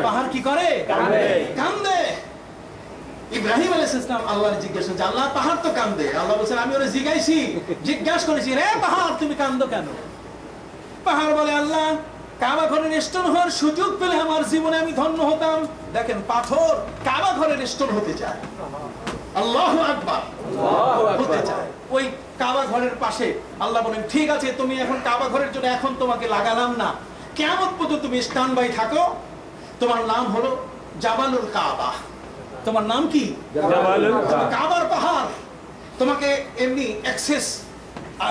পাহাড় কি করে? কান্দে। ইব্রাহিম আলাইহিস সালাম আল্লাহর জিজ্ঞাসা করলেন, আল্লাহ পাহাড় তো কান্দে। আল্লাহ বলেন, আমি ওরে জিজ্ঞাসা করেছি, রে পাহাড় তুমি কান্দো কেন? পাহাড় বলে, আল্লাহ কাবা ঘরের স্টোন হওয়ার সুযোগ পেলে আমার জীবনে আমি ধন্য হতাম। দেখেন, পাথর কাবা ঘরের স্টোন হতে চায়। আল্লাহু আকবার, হতে চায়। ওই কাবা ঘরের পাশে আল্লাহ বলেন, ঠিক আছে, তুমি এখন কাবা ঘরের জন্য এখন তোমাকে লাগালাম না, কিয়ামত পর্যন্ত তুমি স্ট্যান্ড বাই থাকো। তোমার নাম হলো জাবালুল কাবা। তোমার নাম কি? জাবালুল কাবা। কাবার পাহাড়। তোমাকে এমনি অ্যাক্সেস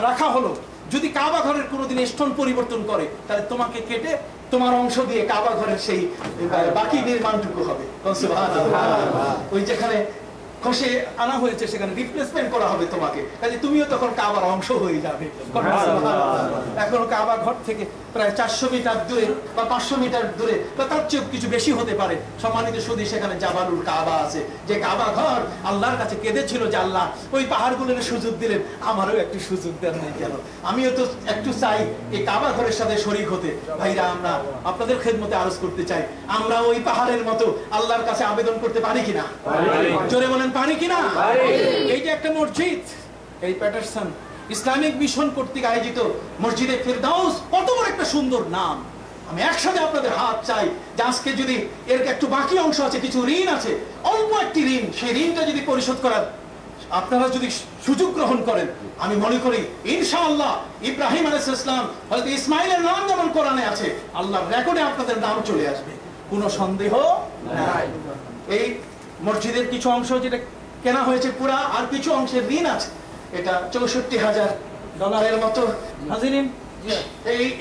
রাখা হলো। যদি কাবা ঘরের কোনোদিন স্টোন পরিবর্তন করে, তাহলে তোমাকে কেটে তোমার অংশ দিয়ে কাবা ঘরের সেই বাকি নির্মাণটুকু হবে। ওই যেখানে খসে আনা হয়েছে সেখানে রিপ্লেসমেন্ট করা হবে তোমাকে, কাজে তুমিও তখন কাবার অংশ হয়ে যাবে। এখন কাবা ঘর থেকে প্রায় 400 মিটার দূরে বা 500 মিটার দূরে বা তার চেয়ে কিছু বেশি হতে পারে সম্মানিত সুধী, সেখানে জাবালুল কাবা আছে। যে কাবা ঘর আল্লাহর কাছে কেঁদেছিল যে আল্লাহ ওই পাহাড়গুলোর সুযোগ দিলেন, আমারও একটু সুযোগ দেন নাই কেন? আমিও তো একটু চাই এই কাবা ঘরের সাথে শরীক হতে। ভাইরা, আমরা আপনাদের খেদমতে আরজ করতে চাই, আমরা ওই পাহাড়ের মতো আল্লাহর কাছে আবেদন করতে পারি কিনা? জোরে বলেন, পারি কিনা? এইটা একটা মসজিদ, এই প্যাটারসন ইসলামিক মিশন কর্তৃক আয়োজিত মসজিদে ফেরদাউস, কত বড় একটা সুন্দর নাম। আমি একসাথে আপনাদের হাত চাই যে আজকে যদি এর একটু বাকি অংশ আছে, কিছু ঋণ আছে, অল্প একটি ঋণ, সেই ঋণটা যদি পরিশোধ করার আপনারা যদি সুযোগ গ্রহণ করেন, আমি মনে করি ইনশাআল্লাহ ইব্রাহিম আলাইহিস সালাম, হযরত ইসমাইলের নাম যেমন কোরআনে আছে, আল্লাহর রেকর্ডে আপনাদের নাম চলে আসবে, কোনো সন্দেহ নাই। এই মসজিদের কিছু অংশ যেটা কেনা হয়েছে পুরা, আর কিছু অংশের ঋণ আছে, এটা $64,000 মতো। হাজিরিন,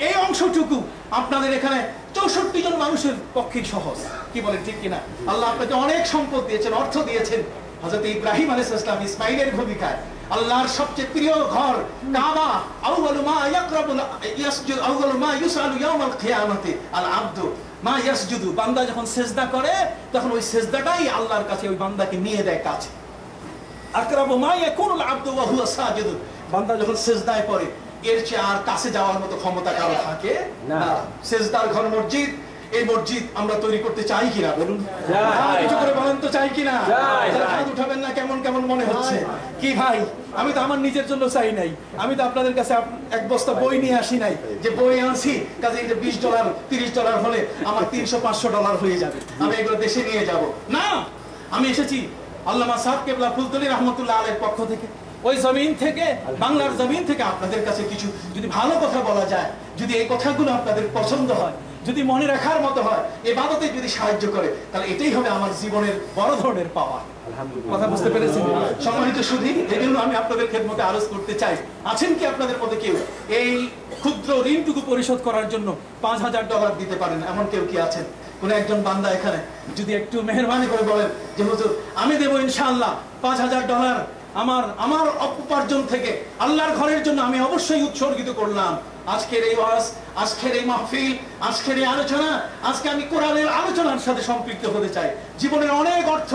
এই অংশটুকু আপনাদের এখানে 64 জন মানুষের পক্ষে সহজ। কি বলেন, ঠিক কিনা? আল্লাহ আপনাকে অনেক সম্পদ দিয়েছেন, অর্থ দিয়েছেন। হযরত ইব্রাহিম আলাইহিস সালাম ইসমাইলের ভূমিকায় আল্লাহর সবচেয়ে প্রিয় ঘর কাবা, আউয়ালু মা ইউসআলু ইয়াউমাল কিয়ামাতি আল আবদু মা ইয়াসজুদু। বান্দা যখন সিজদা করে, তখন ওই সিজদাটাই আল্লাহর কাছে ওই বান্দাকে নিয়ে দেয় কাছে। আকরাবু মা ইয়াকুনুল আবদু ওয়া হুয়া সাজিদ। বান্দা যখন সিজদায় পড়ে, এর চেয়ে আর কাছে যাওয়ার মতো ক্ষমতা কারো থাকে না। সিজদার ঘর মসজিদ, এই মসজিদ আমরা তৈরি করতে চাই কিনা বলুন? কিছু করে বলেন তো, চাই কিনা? হাত উঠাবেন না, কেমন কেমন মনে হচ্ছে? কি ভাই, আমি তো আমার নিজের জন্য চাই নাই, আমি তো আপনাদের কাছে এক বস্তা বই নিয়ে আসি নাই যে বই আনছি কাজে $20 $30 হলে আমার $300-500 হয়ে যাবে, আমি এগুলো দেশে নিয়ে যাব না। আমি এসেছি আল্লামা সাহেব কেবলা ফুলতলি রহমতুল্লাহ আলাইহির পক্ষ থেকে, ওই জমিন থেকে, বাংলার জমিন থেকে আপনাদের কাছে কিছু যদি ভালো কথা বলা যায়, যদি এই কথাগুলো আপনাদের পছন্দ হয়, যদি মনে রাখার মতো হয়, ইবাদতে যদি সাহায্য করে, তাহলে এটাই হবে আমার জীবনের বড় ধরনের পাওয়া। কথা বুঝতে পেরেছেন সম্মানিত সুধী? এজন্য আমি আপনাদের খেদমতে আরজ করতে চাই, আছেন কি আপনাদের মধ্যে কেউ এই ক্ষুদ্র ঋণটুকু পরিশোধ করার জন্য $5,000 দিতে পারেন? এমন কেউ কি আছেন? কোন একজন বান্দা এখানে যদি একটু মেহেরবানি করে বলেন যে হুজুর, আমি দেব ইনশাআল্লাহ $5,000, আমার উপার্জন থেকে আল্লাহর ঘরের জন্য আমি অবশ্যই উৎসর্গিত করলাম। আজকের এই ওয়াজ, আজকের এই মাহফিল, আজকের এই আলোচনা, আজকে আমি কোরআনের আলোচনার সাথে সম্পৃক্ত হতে চাই। জীবনের অনেক অর্থ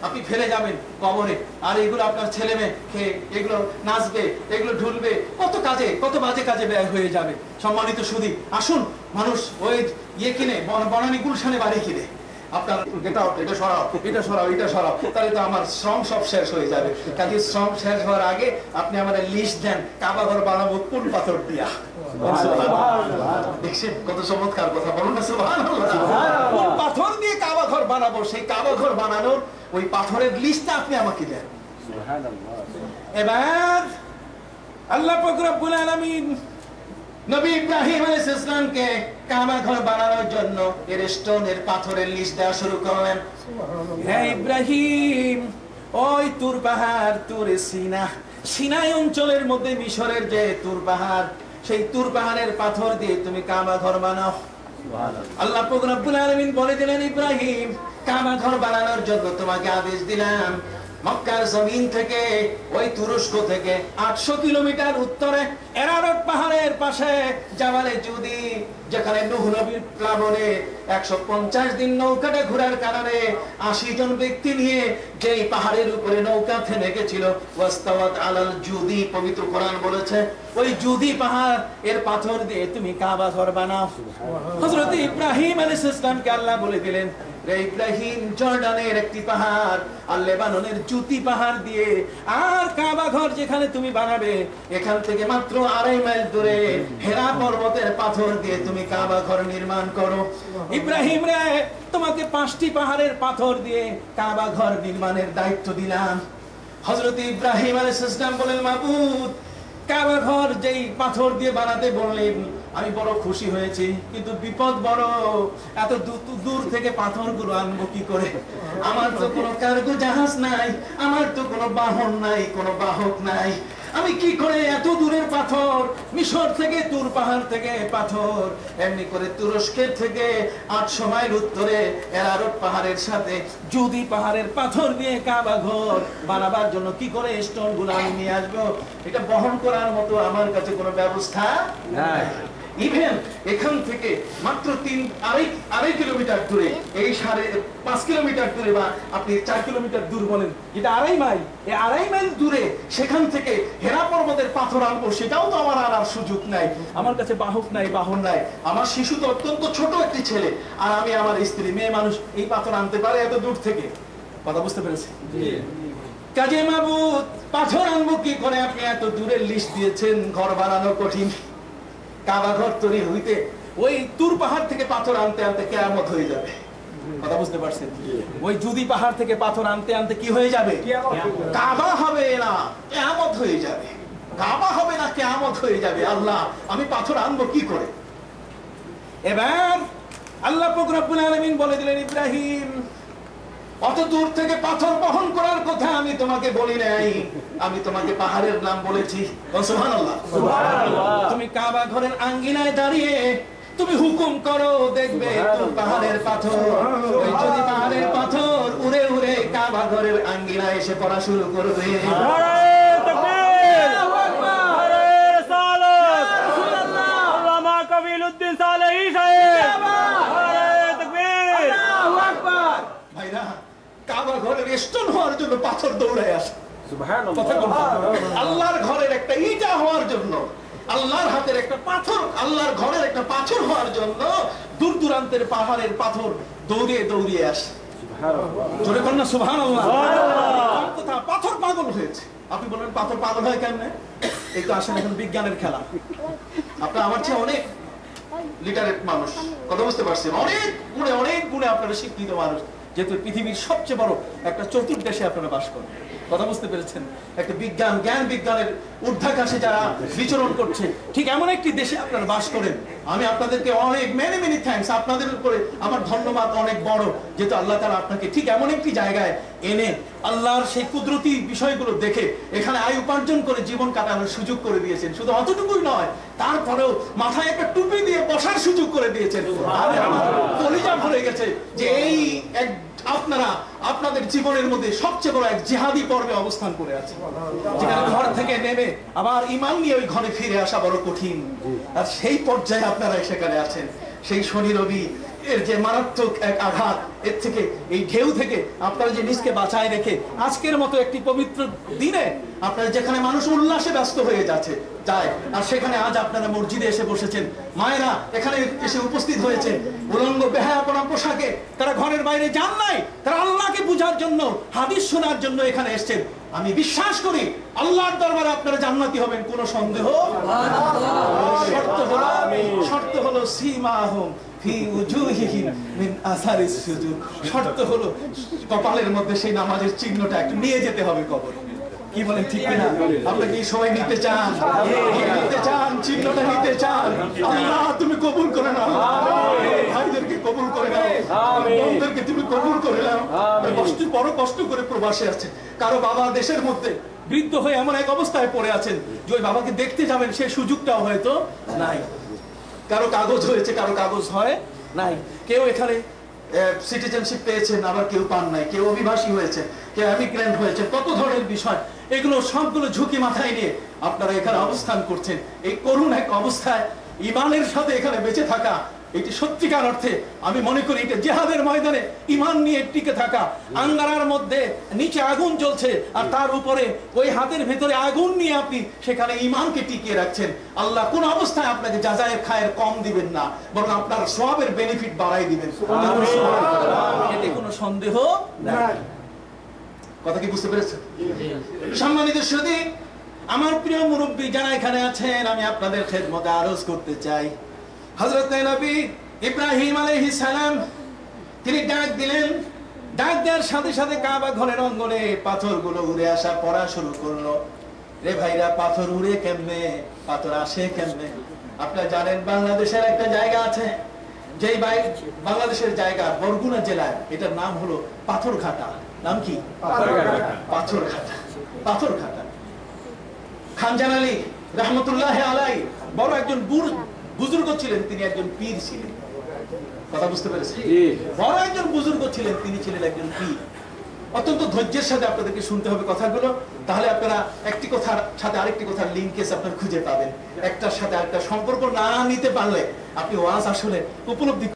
আপনি ফেলে যাবেন কবরে, আর এগুলো আপনার ছেলে মেয়ে খেয়ে এগুলো নাচবে, এগুলো ঢুলবে, কত কাজে, কত বাজে কাজে ব্যয় হয়ে যাবে। সম্মানিত সুধী, আসুন, মানুষ ওই কিনে বনানী গুলশানে বাড়ি কিনে, আপনার এটা সরাও, তাহলে তো আমার শ্রম সব শেষ হয়ে যাবে। কাজে শ্রম শেষ হওয়ার আগে আপনি আমাদের লিস্ট দেন, কাবা ঘর বানাবো কোন পাথর দিয়া। দেখছেন কত চমৎকার কথা, বলুন না সুবহানাল্লাহ। কোন পাথর দিয়ে কাবা ঘর বানাবো, সেই কাবা ঘর বানানোর ওই পাথরের লিস্টটা আপনি আমাকে দেন। এবার আল্লাহ পাক রব্বুল আলামিন নবী ইব্রাহিম আলাইহিস সালামকে কাবা ঘর বানানোর জন্য এর স্টোনের পাথরের লিস্ট দেওয়া শুরু করলেন। হে ইব্রাহিম, ওই তুর পাহাড়, তুরে সিনাই অঞ্চলের মধ্যে মিশরের যে তুর পাহাড়, সেই তুর পাহাড়ের পাথর দিয়ে তুমি কাবা ঘর বানাও। আল্লাহ পাক রব্বুল আলামিন বলে দিলেন, ইব্রাহিম, কাবা ঘর বানানোর জন্য তোমাকে আদেশ দিলাম, মক্কার জমিন থেকে, ওই তুরস্ক থেকে 800 কিলোমিটার উত্তরে এরারত পাহাড়ের পাশে জাবালে জুদি, যেখানে নূহ নবীর প্লাবনে 150 দিন নৌকাটা ঘোরার কারণে 80 জন ব্যক্তি নিয়ে যেই পাহাড়ের উপরে নৌকা থেমে গেছিল, ওয়াস্তাওয়াত আলাল জুদি, পবিত্র কোরআন বলেছে ওই জুদি পাহাড় এর পাথর দিয়ে তুমি কাবা ঘর বানাও। হযরত ইব্রাহিম আলাইহিস সালামকে আল্লাহ বলে দিলেন, রে ইব্রাহিম, জর্ডানের একটি পাহাড় আর লেবাননের জুতি পাহাড় দিয়ে আর কাবা ঘর যেখানে তুমি বানাবে এখান থেকে মাত্র 2.5 মাইল দূরে হেরা পর্বতের পাথর দিয়ে তুমি কাবা ঘর নির্মাণ করো। ইব্রাহিম রে, তোমাকে 5টি পাহাড়ের পাথর দিয়ে কাবা ঘর নির্মাণের দায়িত্ব দিলাম। হযরত ইব্রাহিম আলাইহিস সালাম বলেন, মাবুদ, কাবা ঘর যেই পাথর দিয়ে বানাতে বললেন আমি বড় খুশি হয়েছি, কিন্তু বিপদ বড়, এত দূর থেকে পাথরগুলো আনবো কি করে? আমার তো কোনো কার্গো জাহাজ নাই, আমার তো কোনো বাহন নাই, কোনো বাহক নাই, আমি কি করে এত দূরের পাথর, মিশর থেকে তুর পাহাড় থেকে পাথর, এমনি করে তুরস্কের থেকে 800 মাইল উত্তরে এরারত পাহাড়ের সাথে জুদি পাহাড়ের পাথর দিয়ে কাবা ঘর বানাবার জন্য কি করে স্টোন গুলো আমি নিয়ে আসবো? এটা বহন করার মতো আমার কাছে কোনো ব্যবস্থা নাই। ইভেন এখান থেকে মাত্র 3.5 কিলোমিটার দূরে, এই 5.5 কিলোমিটার দূরে, বা আপনি 4 কিলোমিটার দূর বলেন, এটা 2.5 মাইল, এই 2.5 মাইল দূরে সেখান থেকে হেরা পর্বতের পাথর আনবো, সেটাও তো আমার আনার সুযোগ নাই। আমার কাছে বাহক নাই, বাহন নাই, আমার শিশু তো অত্যন্ত ছোট একটি ছেলে, আর আমি আমার স্ত্রী, মেয়ে মানুষ, এই পাথর আনতে পারে এত দূর থেকে? কথা বুঝতে পেরেছি? কাজে মাবুদ, পাথর আনবো কি করে? আপনি এত দূরের লিস্ট দিয়েছেন, ঘর বানানো কঠিন, কাবা ঘর তৈরি হইতে ওই তুর পাহাড় থেকে পাথর আনতে আনতে কিয়ামত হয়ে যাবে। কথা বুঝতে পারছেন? ওই জুদি পাহাড় থেকে পাথর আনতে আনতে কি হয়ে যাবে? কাবা হবে না, কিয়ামত হয়ে যাবে। কাবা হবে না, কিয়ামত হয়ে যাবে। আল্লাহ, আমি পাথর আনবো কি করে? এবার আল্লাহ পাক রব্বুল আলামিন বলে দিলেন, ইব্রাহিম, অত দূর থেকে পাথর বহন করার কথা আমি তোমাকে বলি নাই, আমি তোমাকে পাহাড়ের নাম বলেছি। সুবহানাল্লাহ, সুবহানাল্লাহ। তুমি কাবা ঘরের আঙ্গিনায় দাঁড়িয়ে তুমি হুকুম করো, দেখবে তো পাহাড়ের পাথর, ওই যদি পাহাড়ের পাথর উড়ে উড়ে কাবা ঘরের আঙ্গিনায় এসে পড়া শুরু করবে। নারে তাকবীর, আল্লাহু আকবার, নারে রিসালাত, রাসূলুল্লাহ, আল্লামা কবিলউদ্দিন সালেহী সাহেব, নারে তাকবীর, আল্লাহু আকবার। ভাইরা, কাবা ঘরের স্টোন হওয়ার জন্য পাথর দৌড়ায় আসে। সুবহানাল্লাহ। আল্লাহর ঘরের একটা ইটা হওয়ার জন্য, আল্লাহর হাতের একটা পাথর, আল্লাহর ঘরের একটা পাথর হওয়ার জন্য দূর দূরান্তের পাহাড়ের পাথর দৌড়িয়ে দৌড়িয়ে আসে। সুবহানাল্লাহ। জোরে বলেন না সুবহানাল্লাহ। সুবহানাল্লাহ। কথা, পাথর পাগল হয়েছে। আপনি বলেন পাথর পাগল হয় কেমনে? এই তো আসেন এখন বিজ্ঞানের খেলা। আপনারা আমার চেয়ে অনেক লিটারেট মানুষ, কথা বুঝতে পারছেন, অনেক গুণে আপনারা শিক্ষিত মানুষ, যেহেতু পৃথিবীর সবচেয়ে বড় একটা চতুর্দেশে আপনারা বাস করেন। কথা বুঝতে পেরেছেন? একটা জ্ঞান বিজ্ঞানের ঊর্ধ্বাকাশে যারা বিচরণ করছে, ঠিক এমন একটি দেশে আপনারা বাস করেন। আমি আপনাদেরকে অনেক মেনি থ্যাঙ্কস, আপনাদের উপরে আমার ধন্যবাদ অনেক বড়, যেহেতু আল্লাহ তাআলা আপনাকে ঠিক এমন একটি জায়গায় এনে আল্লাহর সেই কুদরতি বিষয়গুলো দেখে এখানে আয় উপার্জন করে জীবন কাটানোর সুযোগ করে দিয়েছেন। শুধু অতটুকুই নয়, তারপরেও মাথায় একটা টুপি দিয়ে বসার সুযোগ করে দিয়েছেন। আমি আমার কলিজা ভরে গেছে যে এই আপনারা আপনাদের জীবনের মধ্যে সবচেয়ে বড় এক জিহাদি পর্বে অবস্থান করে আছেন, যেখানে ঘর থেকে নেমে আবার ঈমান নিয়ে ওই ঘরে ফিরে আসা বড় কঠিন, আর সেই পর্যায়ে আপনারা সেখানে আছেন। সেই শনি রবি এর যে মারাত্মক এক আঘাত, এর থেকে এই ঢেউ থেকে আপনারা যে নিজকে বাঁচায় রেখে আজকের মতো একটি পবিত্র দিনে আপনারা যেখানে মানুষ উল্লাসে ব্যস্ত হয়ে যায়, আর সেখানে আজ আপনারা মসজিদে এসে বসেছেন, মায়েরা এখানে এসে উপস্থিত হয়েছে উলঙ্গ বেহায়াপনা পোশাকে, তারা ঘরের বাইরে যান নাই, তারা আল্লাহকে বুঝার জন্য, হাদিস শোনার জন্য এখানে এসেছেন। আমি বিশ্বাস করি আল্লাহর দরবারে আপনারা জান্নাতি হবেন, কোনো সন্দেহ। শর্ত হলো সীমাহুম ফি উজুহিহিম মিন আসারিস সুজুদ, শর্ত হলো কপালের মধ্যে সেই নামাজের চিহ্নটা একটু নিয়ে যেতে হবে কবরে। কি বলেন, ঠিক কিনা? আপনাকে এই সময় নিতে চান, চিহ্নটা নিতে চান। আল্লাহ তুমি কবুল করে নাও, ভাইদেরকে কবুল করে নাও, বোনদেরকে তুমি কবুল করে নাও। বড় কষ্ট করে প্রবাসে আছে, কারো বাবা দেশের মধ্যে বৃদ্ধ হয়ে এমন এক অবস্থায় পড়ে আছেন যে ওই বাবাকে দেখতে যাবেন সেই সুযোগটাও হয়তো নাই। কারো কাগজ হয়েছে, কারো কাগজ হয় নাই। কেউ এখানে সিটিজেনশিপ পেয়েছেন, আবার কেউ পান নাই, কেউ অভিবাসী হয়েছে, কেউ ইমিগ্রেন্ট হয়েছে, কত ধরনের বিষয়, এগুলো সবগুলো ঝুঁকি মাথায় নিয়ে আপনারা এখানে অবস্থান করছেন। এই করুণ এক অবস্থায় ইমানের সাথে এখানে বেঁচে থাকা, এটি সত্যিকার অর্থে আমি মনে করি এটা জিহাদের ময়দানে ইমান নিয়ে টিকে থাকা। আঙ্গারার মধ্যে নিচে আগুন জ্বলছে আর তার উপরে ওই হাতের ভেতরে আগুন নিয়ে আপনি সেখানে ইমানকে টিকিয়ে রাখছেন। আল্লাহ কোন অবস্থায় আপনাকে যাজায়ের খায়ের কম দিবেন না, বরং আপনার সওয়াবের বেনিফিট বাড়াই দিবেন, এতে কোনো সন্দেহ নাই। কথা কি বুঝতে পেরেছেন? সম্মানিত সুধী, আমার প্রিয় মুরব্বী যারা এখানে আছেন, আমি আপনাদের খেদমতে আরজ করতে চাই, হযরত নবী ইব্রাহিম আলাইহিস সালাম তিনি ডাক দিলেন। ডাক দেওয়ার সাথে সাথে কাবা ঘরের অঙ্গনে পাথরগুলো উড়ে আসা পড়া শুরু করলো। রে ভাইরা, পাথর উড়ে কেমনে, পাথর আসে কেমনে? আপনারা জানেন বাংলাদেশের একটা জায়গা আছে, যেই বাংলাদেশের জায়গা বরগুনা জেলায়, এটার নাম হলো পাথরঘাটা। নাম কি? পাথরঘাটা। পাথরঘাটা। খান জাহান আলী রহমতুল্লাহ আলাই বড় একজন বুজুর্গ ছিলেন, তিনি একজন পীর ছিলেন। কথা বুঝতে পেরেছেন? বড় একজন বুজুর্গ ছিলেন, তিনি ছিলেন একজন পীর। অত্যন্ত ধৈর্যের সাথে আপনাদেরকে শুনতে হবে কথাগুলো, তাহলে আপনারা একটি কথার সাথে আরেকটি কথার লিঙ্কেজ আপনার খুঁজে পাবেন। একটার সাথে আরেকটা সম্পর্ক না নিতে পারলে আপনি ওয়াজ আসলে উপলব্ধি